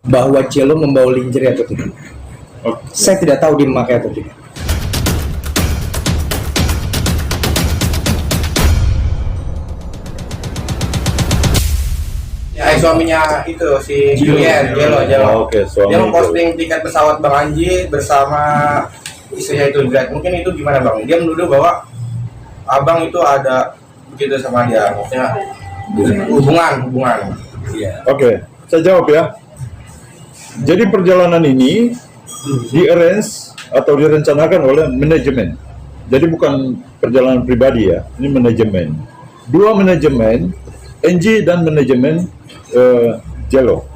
bahwa Cello membawa lingerie atau tidak. Saya tidak tahu dia memakai atau tidak. Ya, suaminya itu si Julian, Cello. Oke, suami. Dia memposting tiket pesawat Bang Anji bersama istrinya itu. Mungkin itu gimana Bang? Dia menuduh bahwa abang itu ada begitu sama dia, maksudnya hubungan. Iya. Oke, saya jawab ya. Jadi perjalanan ini di-arrange atau direncanakan oleh manajemen. Jadi bukan perjalanan pribadi ya, ini manajemen. Dua manajemen, NG dan manajemen Cello.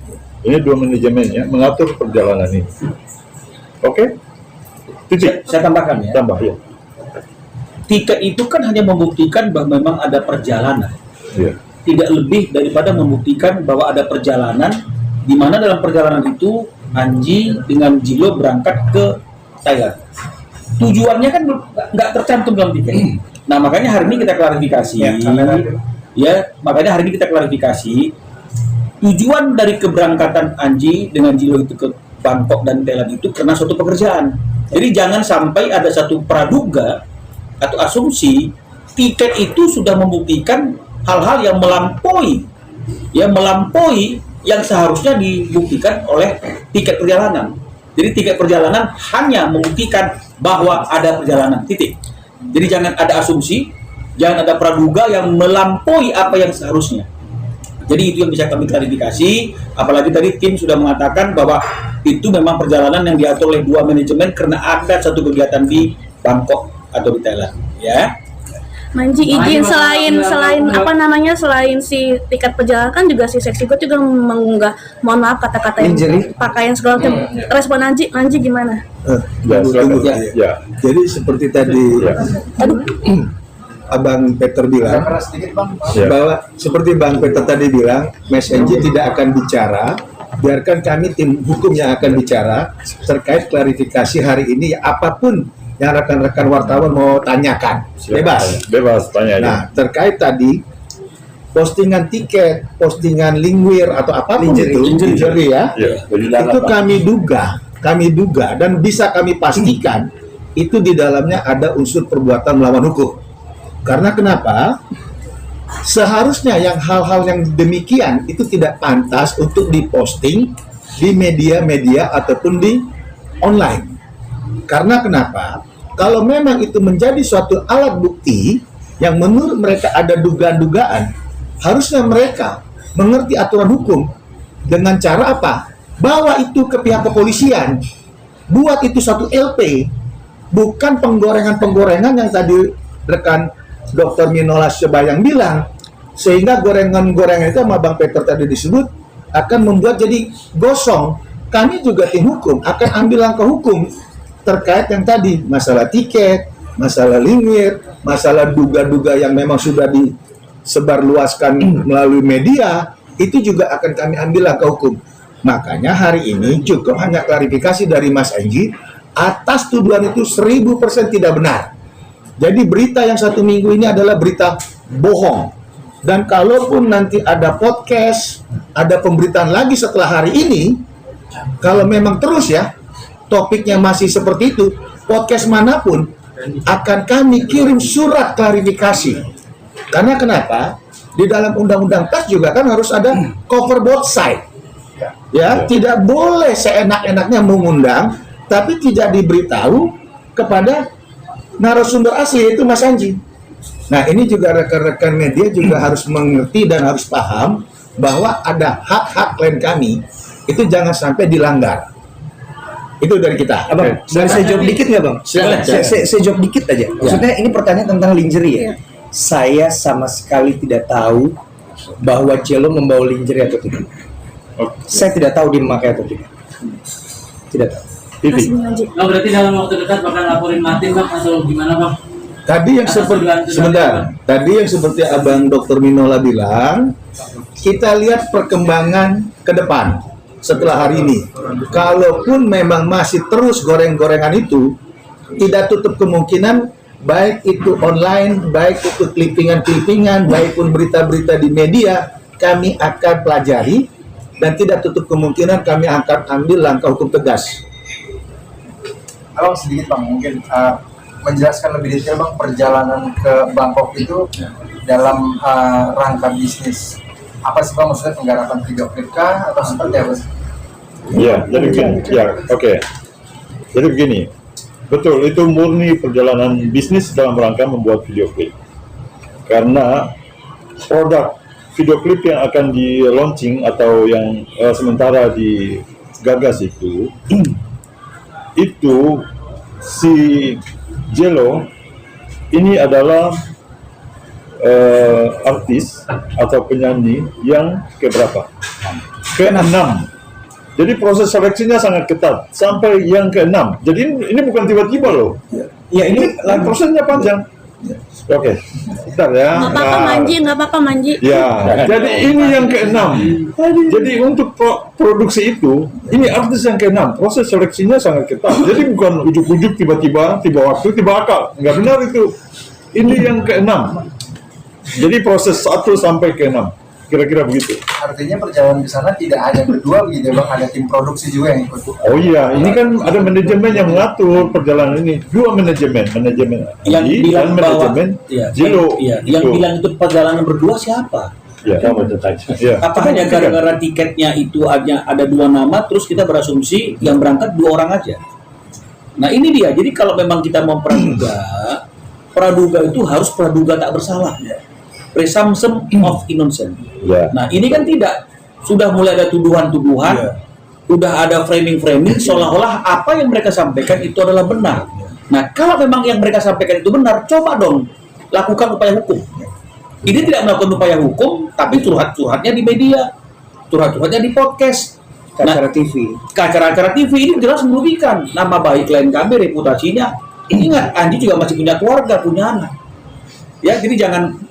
Ini dua manajemen ya, mengatur perjalanan ini. Oke? Titik. Saya tambahkan ya. Tambah ya. Tiket itu kan hanya membuktikan bahwa memang ada perjalanan. Iya. Tidak lebih daripada membuktikan bahwa ada perjalanan di mana dalam perjalanan itu Anji dengan Jilo berangkat ke Thailand. Tujuannya kan nggak tercantum dalam tiket. Nah makanya hari ini kita klarifikasi. Makanya hari ini kita klarifikasi. Tujuan dari keberangkatan Anji dengan Jilo itu ke Bangkok dan Thailand itu karena suatu pekerjaan. Jadi jangan sampai ada satu praduga atau asumsi tiket itu sudah membuktikan hal-hal yang melampaui yang seharusnya dibuktikan oleh tiket perjalanan. Jadi tiket perjalanan hanya membuktikan bahwa ada perjalanan, titik. Jadi jangan ada asumsi, jangan ada praduga yang melampaui apa yang seharusnya. Jadi itu yang bisa kami klarifikasi, apalagi tadi tim sudah mengatakan bahwa itu memang perjalanan yang diatur oleh dua manajemen karena ada satu kegiatan di Bangkok atau di Thailand, ya. Manji izin selain si tiket perjalanan kan juga si seksi gue juga mengunggah, mohon maaf kata-kata yang pakaian segala macam. Respon Manji gimana? Tunggu. Jadi seperti tadi Abang Peter bilang bahwa seperti Bang Peter tadi bilang, Mas Anji tidak akan bicara, biarkan kami tim hukum yang akan bicara terkait klarifikasi hari ini apapun yang rekan-rekan wartawan mau tanyakan. Bebas tanya aja. Nah, terkait tadi postingan tiket, postingan lingerie atau apapun lingerie ya, itu kami duga dan bisa kami pastikan itu di dalamnya ada unsur perbuatan melawan hukum. Karena kenapa? Seharusnya yang hal-hal yang demikian itu tidak pantas untuk diposting di media-media ataupun di online. Karena kenapa? Kalau memang itu menjadi suatu alat bukti yang menurut mereka ada dugaan-dugaan, harusnya mereka mengerti aturan hukum dengan cara apa? Bawa itu ke pihak kepolisian, buat itu satu LP, bukan penggorengan-penggorengan yang tadi rekan Dr. Minola Sebayang bilang, sehingga gorengan-gorengan itu sama Bang Peter tadi disebut akan membuat jadi gosong. Kami juga tim hukum akan ambil langkah hukum terkait yang tadi masalah tiket, masalah lingerie, masalah duga-duga yang memang sudah disebarluaskan melalui media, itu juga akan kami ambil langkah hukum. Makanya hari ini cukup hanya klarifikasi dari Mas Anji atas tuduhan itu 1000% tidak benar. Jadi berita yang 1 minggu ini adalah berita bohong. Dan kalaupun nanti ada podcast, ada pemberitaan lagi setelah hari ini, kalau memang terus ya topiknya masih seperti itu, podcast manapun akan kami kirim surat klarifikasi. Karena kenapa? Di dalam undang-undang PERS juga kan harus ada cover both side. Ya, tidak boleh seenak-enaknya mengundang tapi tidak diberitahu kepada narasumber asli, yaitu Mas Anji. Nah, ini juga rekan-rekan media juga harus mengerti dan harus paham bahwa ada hak-hak klien kami itu jangan sampai dilanggar. Itu dari kita. Abang, boleh saya jawab dikit nggak Bang? Saya jawab dikit aja. Maksudnya ini pertanyaan tentang lingerie ya. Saya sama sekali tidak tahu bahwa Cello membawa lingerie atau tidak. Saya tidak tahu dia memakai atau tidak. Tidak tahu. Oh, berarti dalam waktu dekat bakal laporin Martin Bang atau gimana Bang? Tadi yang seperti Abang Dr. Minola bilang, kita lihat perkembangan ke depan. Setelah hari ini, kalaupun memang masih terus goreng-gorengan itu, tidak tutup kemungkinan baik itu online, baik itu clippingan-clippingan, baik pun berita-berita di media, kami akan pelajari dan tidak tutup kemungkinan kami akan ambil langkah hukum tegas. Abang sedikit bang, mungkin menjelaskan lebih detail bang perjalanan ke Bangkok itu dalam rangka bisnis apa sih bang, maksudnya penggarapan video klip kah atau seperti apa sih? Ya, jadi begini. Ya, oke. Jadi begini. Betul, itu murni perjalanan bisnis dalam rangka membuat video klip. Karena produk video klip yang akan di launching atau yang sementara digagas itu si Jello ini adalah artis atau penyanyi yang keberapa? Ke-6. Jadi proses seleksinya sangat ketat sampai yang ke-6. Jadi ini bukan tiba-tiba loh. Ya ini prosesnya panjang. Oke, bentar ya. Nggak apa-apa manji. Ya, jadi ini yang ke-6. Jadi untuk produksi itu, ini artis yang ke-6. Proses seleksinya sangat ketat. Jadi bukan ujuk-ujuk tiba-tiba, tiba waktu, tiba akal. Nggak benar itu. Ini yang ke-6. Jadi proses 1 sampai ke-6. Kira-kira begitu. Artinya perjalanan di sana tidak hanya berdua begitu ya bang, ada tim produksi juga yang ikut. Oh iya, ini kan ada manajemen yang mengatur perjalanan ini. 2 manajemen Yang Andi bilang dan manajemen Jello. Yang bilang itu perjalanan berdua siapa? Ya, ya. Apa hanya gara-gara tiketnya itu ada 2 nama, terus kita berasumsi yang berangkat 2 orang aja. Nah ini dia. Jadi kalau memang kita mau praduga itu harus praduga tak bersalah. Presumption of innocence. Ya. Nah ini kan tidak, sudah mulai ada tuduhan-tuduhan, sudah ada framing-framing seolah-olah apa yang mereka sampaikan itu adalah benar. Nah kalau memang yang mereka sampaikan itu benar, coba dong lakukan upaya hukum. Ini tidak melakukan upaya hukum, tapi curhat-curhatnya di media, curhat-curhatnya di podcast, acara TV. Acara-acara TV ini jelas merugikan nama baik klien kami, reputasinya. Ingat, Andi juga masih punya keluarga, punya anak. Ya, jadi jangan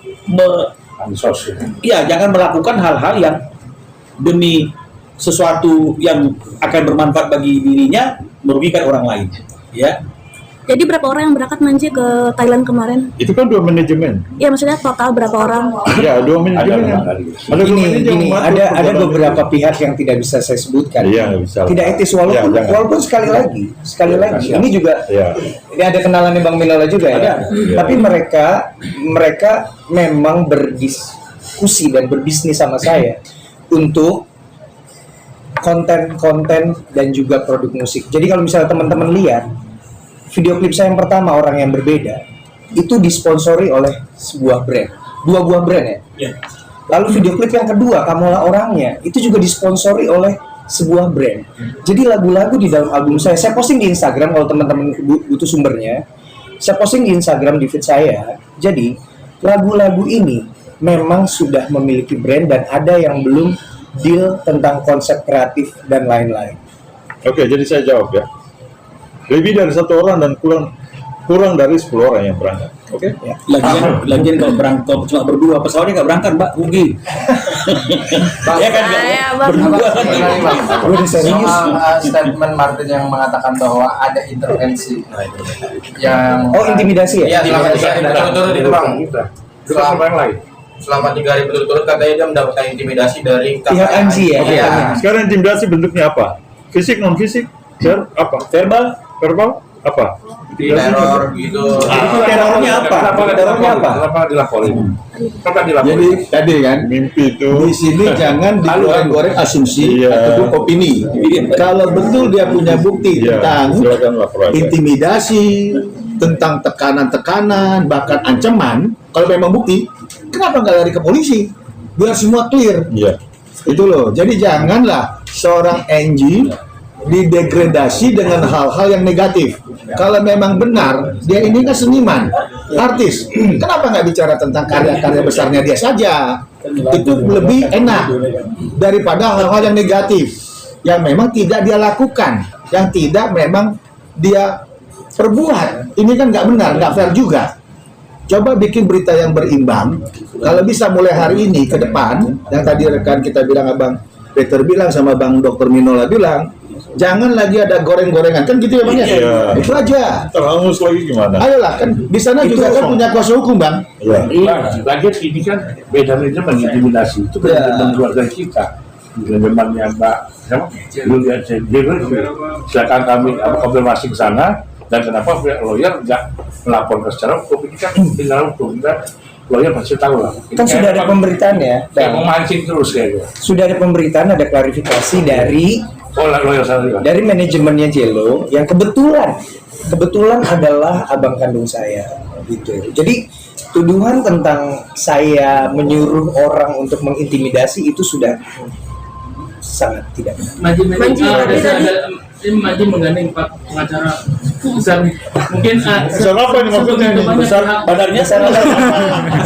jangan melakukan hal-hal yang demi sesuatu yang akan bermanfaat bagi dirinya merugikan orang lain. Ya. Jadi berapa orang yang berangkat manji ke Thailand kemarin? Itu kan 2 manajemen. Ya maksudnya total berapa orang? Ya, 2 manajemen. Ada beberapa pihak yang tidak bisa saya sebutkan. Iya, nggak bisa. Tidak etis walaupun sekali lagi ini juga ini ada kenalannya Bang Minola juga ya. Tapi mereka memang berdiskusi dan berbisnis sama saya untuk konten-konten dan juga produk musik. Jadi kalau misalnya teman-teman lihat video klip saya yang pertama, Orang Yang Berbeda, itu disponsori oleh sebuah brand, 2 buah brand ya. Lalu video klip yang kedua, Kamulah Orangnya, itu juga disponsori oleh sebuah brand. Jadi lagu-lagu di dalam album saya posting di Instagram kalau teman-teman butuh sumbernya. Saya posting di Instagram di feed saya. Jadi lagu-lagu ini memang sudah memiliki brand dan ada yang belum deal tentang konsep kreatif dan lain-lain. Oke, jadi saya jawab ya. Lebih dari 1 orang dan kurang dari 10 orang yang berangkat. Oke? Ya. Lagian kalau berangkat cuma berdua, pesawatnya nggak berangkat, Mbak, rugi. Ya kan berdua. Gue serius. Statement Martin yang mengatakan bahwa ada intervensi yang intimidasi ya? Iya, selama 3 hari berturut-turut itu bang. Selama 3 hari berturut-turut katanya dia mendapatkan intimidasi dari pihak Anji ya? Oke. Sekarang intimidasi bentuknya apa? Fisik, non fisik? Apa? Verbal? Apa? teror gitu. Itu terornya apa? Terornya apa? Kenapa dilaporin? Jadi tadi kan Mimpi itu. di sini jangan digoreng-goreng asumsi atau opini. Kalau betul dia punya bukti tentang silakan lapor aja. intimidasi, tentang tekanan-tekanan, bahkan ancaman, kalau memang bukti, kenapa nggak lari ke polisi? Biar semua clear. Iya. Itu loh. Jadi janganlah seorang Angie didegradasi dengan hal-hal yang negatif. Kalau memang benar, dia ini kan seniman, artis. Kenapa nggak bicara tentang karya-karya besarnya dia saja? Itu lebih enak daripada hal-hal yang negatif, yang memang tidak dia lakukan, yang tidak memang dia perbuat. Ini kan nggak benar, nggak fair juga. Coba bikin berita yang berimbang. Kalau bisa mulai hari ini ke depan, yang tadi rekan kita bilang, Abang Peter bilang sama Bang Dr. Minola bilang, jangan lagi ada goreng-gorengan, kan gitu ya Bang ya? Iya. Itu aja. Terhangus lagi gimana? Ayolah, kan di sana juga kan punya kuasa hukum Bang. Iya. Lagi ini kan beda-beda mengintimidasi itu keluarga kita. manajemennya Mbak Julia Jenderal, silakan kami konfirmasi ke sana. Dan kenapa pihak lawyer nggak melaporkan secara hukum, ini kan tinggal hukum, kan lawyer pasti tahu lah. Kan sudah ada pemberitaan ya, Kayak memancing terus kayaknya. sudah ada pemberitaan, ada klarifikasi dari Lawyer saya juga. dari manajemennya Jello yang kebetulan adalah abang kandung saya gitu. Jadi tuduhan tentang saya menyuruh orang untuk mengintimidasi itu sudah sangat tidak benar. Maji menggandeng Pak pengacara besar nih. Mungkin Besar apa ini maksudnya ini? besar Badannya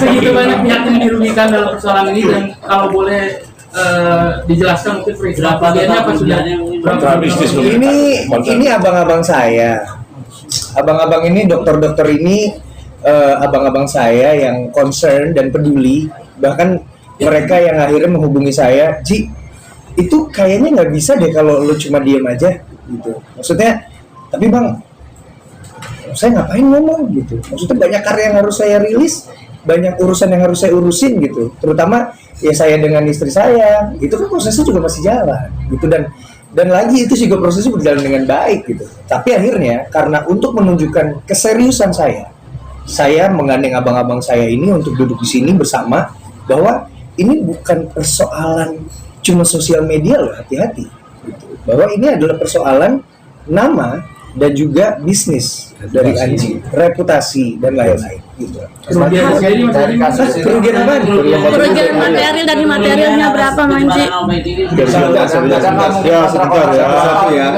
segitu banyak pihak yang dirugikan dalam persoalan ini, dan kalau boleh dijelaskan mungkin perinciannya apa sudah Kontra bisnis Ini abang-abang saya. Abang-abang ini dokter-dokter ini abang-abang saya yang concern dan peduli. Bahkan mereka yang akhirnya menghubungi saya, Ji, itu kayaknya nggak bisa deh kalau lo cuma diem aja gitu. Maksudnya, tapi bang, saya ngapain ngomong gitu. Maksudnya banyak karya yang harus saya rilis, banyak urusan yang harus saya urusin gitu. Terutama ya saya dengan istri saya, itu kan prosesnya juga masih jalan gitu, dan lagi itu juga prosesnya berjalan dengan baik gitu. Tapi akhirnya karena untuk menunjukkan keseriusan saya menggandeng abang-abang saya ini untuk duduk di sini bersama, bahwa ini bukan persoalan cuma sosial media loh, hati-hati gitu. Bahwa ini adalah persoalan nama dan juga bisnis dari Anji, reputasi dan lain-lain gitu. kerugian Kerugian apa? Kerugian material, dari materialnya berapa Manji? Ya sebentar ya.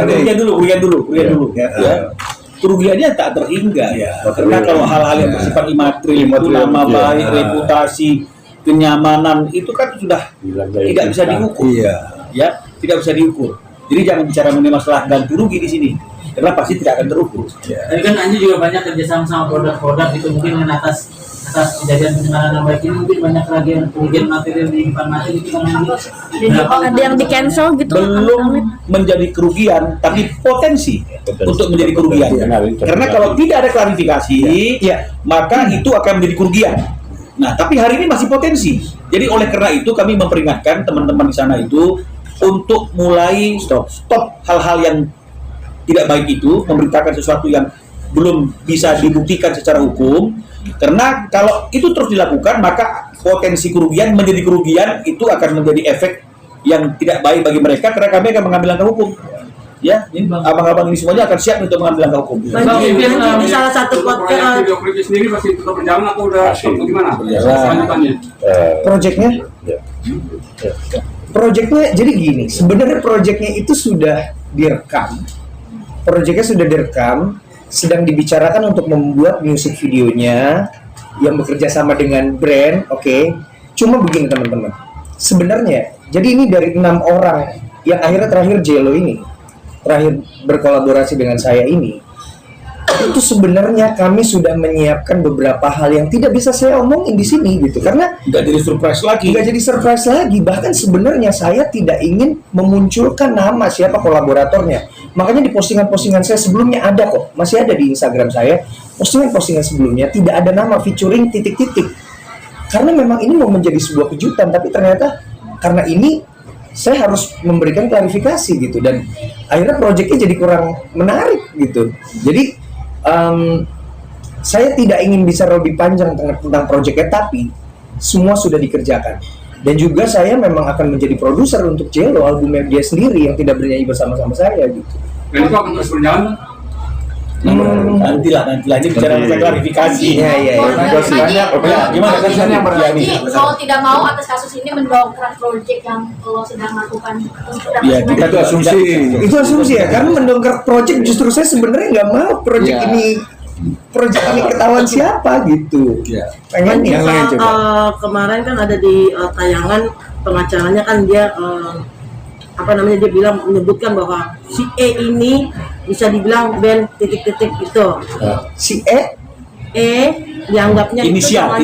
kerugian dulu. Ya. Kerugiannya tak terhingga ya. Karena kalau hal-hal yang bersifat imaterial, itu nama baik, reputasi, kenyamanan itu kan sudah tidak bisa diukur. Ya, tidak bisa diukur. Jadi jangan bicara mengenai masalah ganti rugi di sini, karena pasti tidak akan terukur. Tapi kan Anji juga banyak kerjasama sama produk-produk itu, mungkin atas kejadian pencemaran nama baik ini mungkin banyak kerugian material di depan mata gitu kan Anji. Ada yang di cancel gitu. Belum menjadi kerugian, tapi potensi untuk menjadi kerugian. Karena kalau tidak ada klarifikasi, maka itu akan menjadi kerugian. Nah, tapi hari ini masih potensi. Jadi oleh karena itu kami memperingatkan teman-teman di sana itu untuk mulai stop hal-hal yang tidak baik itu, memberitakan sesuatu yang belum bisa dibuktikan secara hukum. Karena kalau itu terus dilakukan, maka potensi kerugian menjadi kerugian, itu akan menjadi efek yang tidak baik bagi mereka, karena kami akan mengambil langkah hukum. Ya, ini abang-abang ini semuanya akan siap untuk mengambil langkah hukum. Di salah satu podcast video klip sendiri masih tetap berjalan atau udah stop gimana? Selanjutnya. Proyeknya jadi gini, sebenarnya proyeknya itu sudah direkam. Proyeknya sudah direkam, sedang dibicarakan untuk membuat music videonya yang bekerja sama dengan brand, oke. Cuma begini teman-teman, sebenarnya, jadi ini dari 6 orang yang akhirnya terakhir Jello ini, terakhir berkolaborasi dengan saya ini, itu sebenarnya kami sudah menyiapkan beberapa hal yang tidak bisa saya omongin di sini gitu, karena Nggak jadi surprise lagi. nggak jadi surprise lagi. Bahkan sebenarnya saya tidak ingin memunculkan nama siapa kolaboratornya. Makanya di postingan-postingan saya sebelumnya ada kok, masih ada di Instagram saya, postingan-postingan sebelumnya tidak ada nama featuring titik-titik. Karena memang ini mau menjadi sebuah kejutan, tapi ternyata karena ini saya harus memberikan klarifikasi gitu, dan akhirnya proyeknya jadi kurang menarik gitu. Jadi saya tidak ingin bicara lebih panjang tentang proyeknya, tapi semua sudah dikerjakan. Dan juga saya memang akan menjadi produser untuk Jello, albumnya dia sendiri yang tidak bernyanyi bersama-sama saya gitu. Dan itu akan terus berjalan? Nantilah ini bicara masalah klarifikasi. Iya. Gimana kan yang Jadi mau tidak mau atas kasus ini mendongkrak proyek yang lo sedang lakukan. Ya, kita tuh asumsi. Itu asumsi ya, karena mendongkrak proyek justru saya sebenarnya nggak mau proyek ini ketahuan siapa gitu. Pengen yang lain coba. Kemarin kan ada di tayangan pengacaranya kan dia dia bilang menyebutkan bahwa si E ini bisa dibilang band titik-titik itu. Si dianggapnya inisial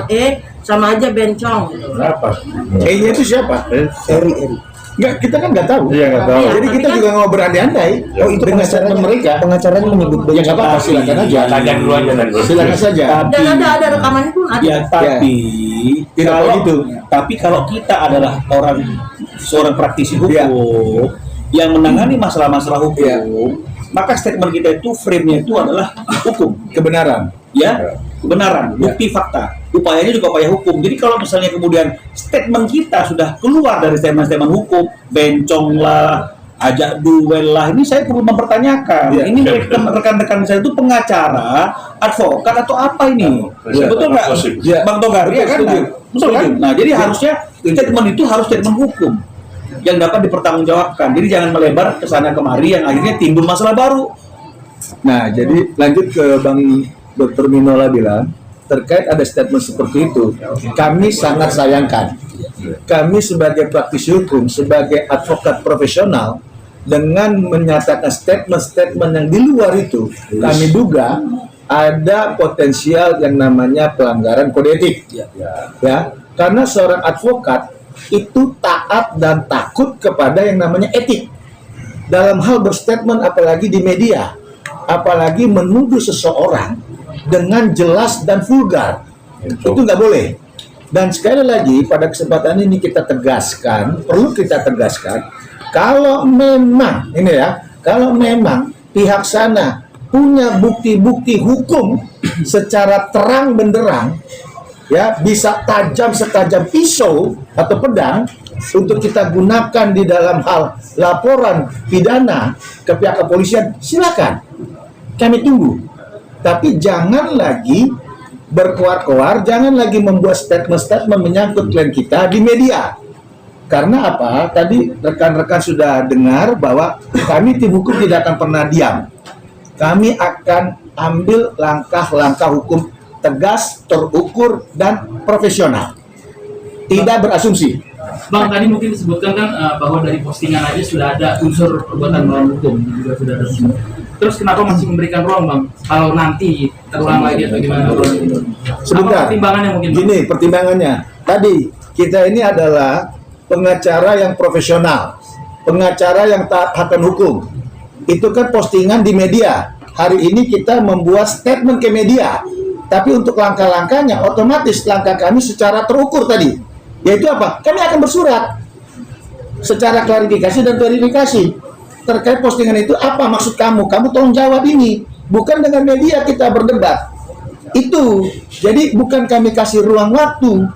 E sama aja bencong. Berapa? E-nya itu siapa? Eri. Nggak, kita kan nggak tahu. Iya, nggak tahu. Jadi kita juga nggak berandai-andai. Oh, itu dengan statement mereka. Pengacaranya menyebut Ya nggak apa-apa, silakan aja. Tanya dulu aja dan Silakan saja. Dan ada rekamannya pun ada. Ya, tapi Tidak kalau begitu. Tapi kalau kita adalah seorang praktisi hukum yang menangani masalah-masalah hukum, maka statement kita itu frame-nya itu adalah hukum, Kebenaran. ya, kebenaran, bukti fakta. Upayanya juga upaya hukum. Jadi kalau misalnya kemudian statement kita sudah keluar dari statement-statement hukum, bencong lah, ajak duel lah, ini saya perlu mempertanyakan. Iya. Ini rekan-rekan saya itu pengacara, advokat atau apa ini? Iya. Betul nggak, Iya. Bang Togar? Iya kan? Setuju. Betul kan? Nah, jadi harusnya statement itu harus statement hukum yang dapat dipertanggungjawabkan. Jadi jangan melebar ke sana kemari yang akhirnya timbul masalah baru. Nah, jadi lanjut ke Bang Dr. Minola bilang, terkait ada statement seperti itu, kami sangat sayangkan. Kami sebagai praktisi hukum, sebagai advokat profesional, dengan menyatakan statement-statement yang di luar itu, kami duga ada potensial yang namanya pelanggaran kode etik. Ya, karena seorang advokat itu taat dan takut kepada yang namanya etik dalam hal berstatement, apalagi di media, apalagi menuduh seseorang dengan jelas dan vulgar. Itu nggak boleh. Dan sekali lagi pada kesempatan ini kita tegaskan, perlu kita tegaskan, kalau memang ini ya, kalau memang pihak sana punya bukti-bukti hukum secara terang benderang, ya, bisa tajam setajam pisau atau pedang untuk kita gunakan di dalam hal laporan pidana ke pihak kepolisian, silakan, kami tunggu. Tapi jangan lagi berkoar-koar, jangan lagi membuat statement-statement menyangkut klien kita di media. Karena apa? Tadi rekan-rekan sudah dengar bahwa kami tim hukum tidak akan pernah diam. Kami akan ambil langkah-langkah hukum tegas, terukur, dan profesional. Tidak berasumsi. Bang, tadi mungkin disebutkan kan bahwa dari postingan aja sudah ada unsur perbuatan melawan hukum, juga sudah ada unsur. Terus kenapa masih memberikan ruang, Bang? Kalau nanti terulang lagi atau gimana? Sebentar. Apa pertimbangannya mungkin, Bang? Gini, pertimbangannya. Tadi kita ini adalah pengacara yang profesional, pengacara yang taat akan hukum. Itu kan postingan di media. Hari ini kita membuat statement ke media. Tapi untuk langkah-langkahnya, otomatis langkah kami secara terukur tadi. Yaitu apa? Kami akan bersurat secara klarifikasi dan verifikasi terkait postingan itu. Apa maksud kamu? Kamu tolong jawab ini. Bukan dengan media kita berdebat. Itu. Jadi bukan kami kasih ruang waktu.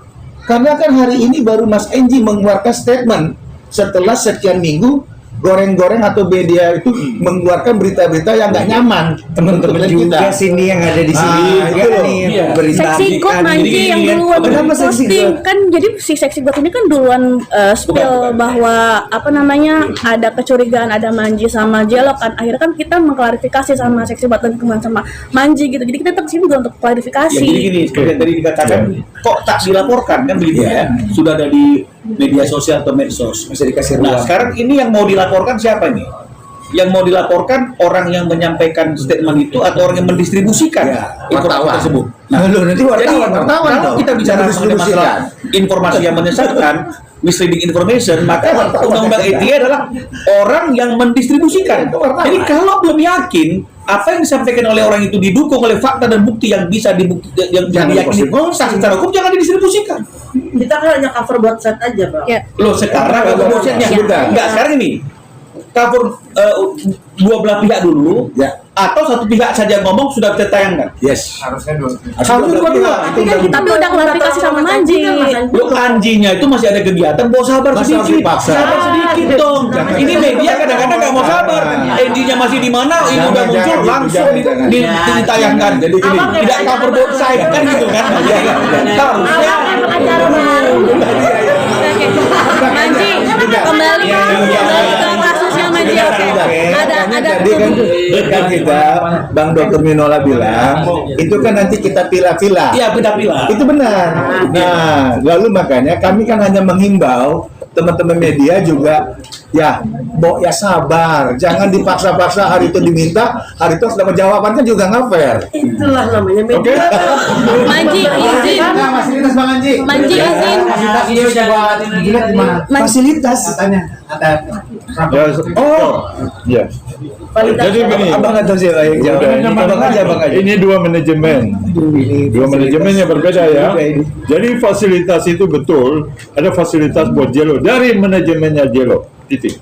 Karena kan hari ini baru Mas Enji mengeluarkan statement setelah sekian minggu goreng-goreng atau media itu mengeluarkan berita-berita yang nggak nyaman. Teman-teman juga sini yang ada di sini juga itu loh. nih yang Iya. berita Seksi God Manji yang duluan Kenapa seksi posting God? kan, jadi si Seksi God ini kan duluan spill bahwa apa namanya ada kecurigaan ada Manji sama Jelok kan, akhirnya kan kita mengklarifikasi sama Seksi God dan kemudian sama Manji gitu, jadi kita tetap sini juga untuk Ya, klarifikasi. jadi gini, seperti yang tadi dikatakan, kok tak dilaporkan kan begitu ya? Sudah ada di media sosial atau medsos. Bisa dikasih Nah, ruang. sekarang ini yang mau dilaporkan siapa ini? Yang mau dilaporkan orang yang menyampaikan statement itu atau orang yang mendistribusikan informasi tersebut. Nah, lu nanti Jadi wartawan kalau kita bicara mengenai masalah informasi yang menyesatkan, misleading information, maka undang-undang ITE adalah orang yang mendistribusikan. Jadi kalau belum yakin apa yang disampaikan oleh orang itu didukung oleh fakta dan bukti yang bisa yang diyakini sah secara hukum, jangan didistribusikan. Kita kan hanya cover website aja, Bang. Ya. Loh, sekarang kalau bullshitnya enggak, sekarang ini cover dua belah pihak dulu, atau satu pihak saja ngomong sudah kita tayangkan. Yes. Harusnya dua. Harusnya dua. Tapi udah klarifikasi sama Manji. Lu Anjinya itu masih ada kegiatan, mau sabar Masa sedikit, dipaksa? sabar sedikit dong. Ini media kadang-kadang nggak mau sabar. Anjinya masih di mana, ini udah muncul langsung ditayangkan. Jadi gini. Tidak cover both side kan gitu kan? Harusnya Acara baru. Manji, kembali ke kasusnya Manji. Ada Tadi kan kita Bang Dr. Minola bilang itu kan nanti kita pilah-pilah. Iya, pilih-pilih. Itu benar. Nah, lalu makanya kami kan hanya menghimbau teman-teman media juga ya sabar, jangan dipaksa-paksa hari itu diminta, hari itu harus dapat jawaban, kan juga nggak fair. Itulah namanya media. Oke? Manji izin. Fasilitas Bang Anji. Manji izin. Fasilitas ini buat gimana? Fasilitas. Ya. Jadi begini. Abang nggak tahu siapa yang jawab. Abang aja. Ini dua manajemen. Dua manajemen yang berbeda ya. Jadi fasilitas itu betul ada fasilitas buat Jelo dari manajemennya Jelo. Titik.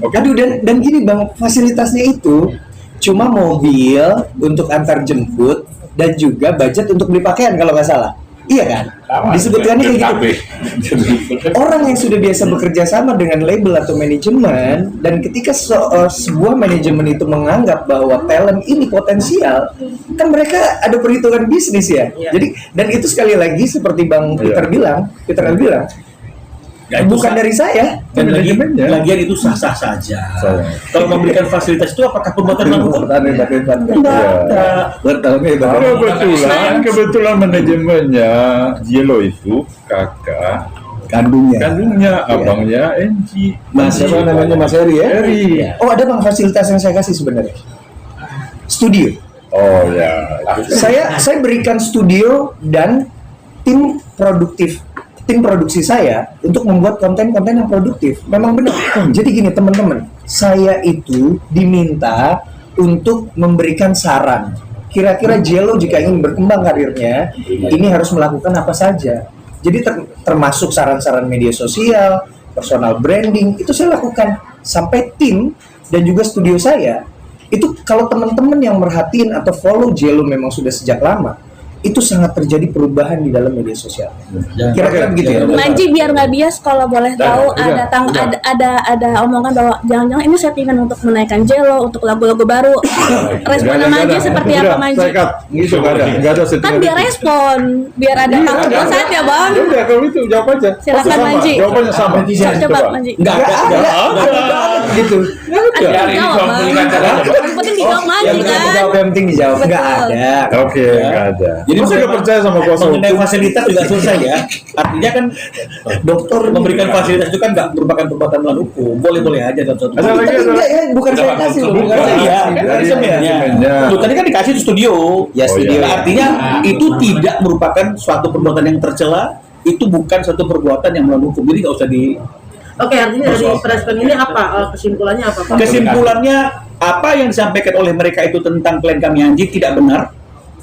Oke. Aduh, dan gini Bang, fasilitasnya itu cuma mobil untuk antar jemput dan juga budget untuk beli pakaian kalau nggak salah. Iya kan? Disebutkannya kayak gitu. Orang yang sudah biasa bekerja sama dengan label atau manajemen, dan ketika sebuah manajemen itu menganggap bahwa talent ini potensial, kan mereka ada perhitungan bisnis ya. Jadi, dan itu sekali lagi seperti Bang Peter bilang, bukan dari saya. Dan lagian itu sah-sah saja. Kalau memberikan fasilitas itu apakah perbuatan melakukan? Kebetulan manajemennya Jelo itu kakak kandungnya abangnya Enji. Siapa namanya Mas Eri ya? Eri. Oh, ada Bang fasilitas yang saya kasih sebenarnya. Studio. Oh ya. Saya berikan studio dan tim produksi saya untuk membuat konten-konten yang produktif. Memang benar. Jadi gini teman-teman, saya itu diminta untuk memberikan saran. Kira-kira Jelo jika ingin berkembang karirnya, ini harus melakukan apa saja. Jadi termasuk saran-saran media sosial, personal branding, itu saya lakukan. Sampai tim dan juga studio saya, itu kalau teman-teman yang merhatiin atau follow Jelo memang sudah sejak lama, itu sangat terjadi perubahan di dalam media sosial. Kira-kira begitu ya. Manji biar nggak bias kalau boleh tahu ada omongan bahwa jangan-jangan ini settingan untuk menaikkan Jelo untuk lagu-lagu baru. Responnya Manji seperti apa Manji? Gitu nggak ada Kan biar respon, biar ada tanggung saat ya Bang. Udah kalau itu jawab aja. Silakan Manji. Jawabannya sama. Coba Manji. Enggak ada. Gitu. Ada dijawab Bang. Yang penting dijawab Manji kan. Yang penting dijawab. Nggak ada. Oke, nggak ada. Jadi masa nggak percaya sama kuasa mengenai hukum? fasilitas juga selesai ya. Artinya kan dokter memberikan fasilitas itu kan nggak merupakan perbuatan melawan hukum. Boleh-boleh aja dalam suatu. Ada lagi Enggak ya, bukan saya kasih loh. Bukan saya. Tuh tadi kan dikasih di studio. Ya studio. Nah, artinya itu tidak merupakan suatu perbuatan yang tercela. Itu bukan suatu perbuatan yang melawan hukum. Jadi nggak usah di. Oke, artinya dari respon ini apa? Kesimpulannya apa? Pak? Kesimpulannya apa yang disampaikan oleh mereka itu tentang klien kami Anji tidak benar,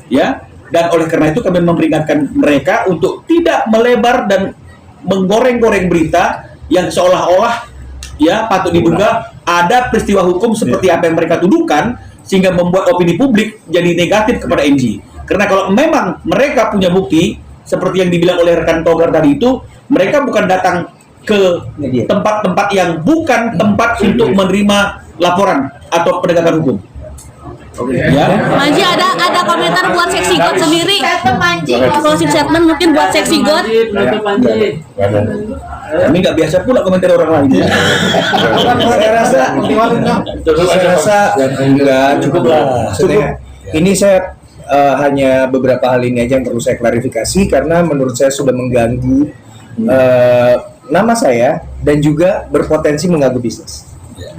ya. Dan oleh karena itu kami memperingatkan mereka untuk tidak melebar dan menggoreng-goreng berita yang seolah-olah ya patut diduga ada peristiwa hukum seperti apa yang mereka tuduhkan sehingga membuat opini publik jadi negatif kepada NG. Karena kalau memang mereka punya bukti seperti yang dibilang oleh rekan Togar tadi itu, mereka bukan datang ke tempat-tempat yang bukan tempat untuk menerima laporan atau penegakan hukum. Ya. Manji ada komentar buat seksi God sendiri. Closing statement mungkin buat seksi God. Kami nggak biasa pula komentar orang lain. Saya rasa enggak cukup lah. Cukup. Ini saya hanya beberapa hal ini aja yang perlu saya klarifikasi karena menurut saya sudah mengganggu nama saya dan juga berpotensi mengganggu bisnis.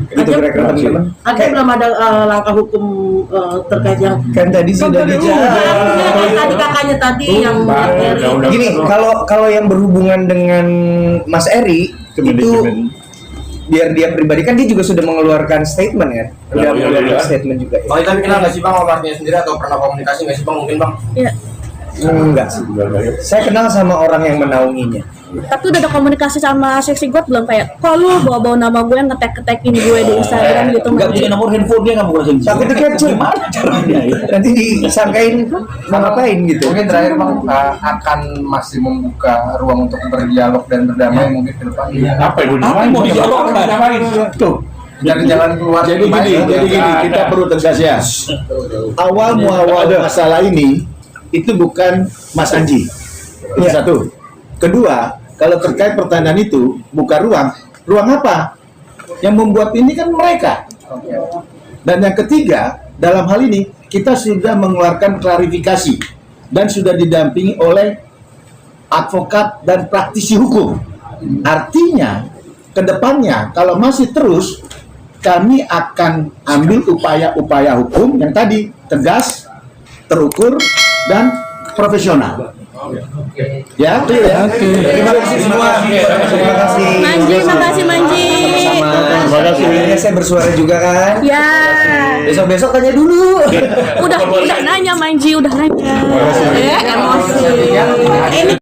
Itu kira-kira teman-teman. Ada belum ada langkah hukum terkait yang kan tadi sudah dijawab. tadi kakaknya tadi yang Gini, kalau yang berhubungan dengan Mas Eri itu biar dia pribadi kan dia juga sudah mengeluarkan statement ya. Udah mengeluarkan statement juga. Bang Itan kenal nggak sih Bang omarnya sendiri atau pernah komunikasi nggak sih Bang mungkin Bang? Iya. Enggak sih. Saya kenal sama orang yang menaunginya. Tapi udah ada komunikasi sama seksi God belum kayak kok lu bawa-bawa nama gue ngetek-ketekin gue di Instagram gitu. Nggak punya nomor handphone dia nggak mau kasih. Takut di capture. Gimana caranya ya? Nanti disangkain mau ngapain gitu. Mungkin terakhir Bang akan masih membuka ruang untuk berdialog dan berdamai mungkin ke depan. Apa yang Mau didialogkan? Tuh. Dari jalan keluar. Jadi gini, kita perlu tegas ya. Awal muawal masalah ini itu bukan Mas Anji. Itu satu. Kedua, kalau terkait pertanyaan itu buka ruang apa? Yang membuat ini kan mereka. Dan yang ketiga, dalam hal ini kita sudah mengeluarkan klarifikasi dan sudah didampingi oleh advokat dan praktisi hukum. Artinya, kedepannya kalau masih terus, kami akan ambil upaya-upaya hukum yang tadi tegas, terukur, dan profesional. Ya, Terima kasih semua. Terima kasih. Manji, makasih Manji. Terima kasih. Akhirnya saya bersuara juga kan. Ya. Besok-besok tanya dulu. Udah nanya Manji, udah nanya. kasih. Emosi. Ini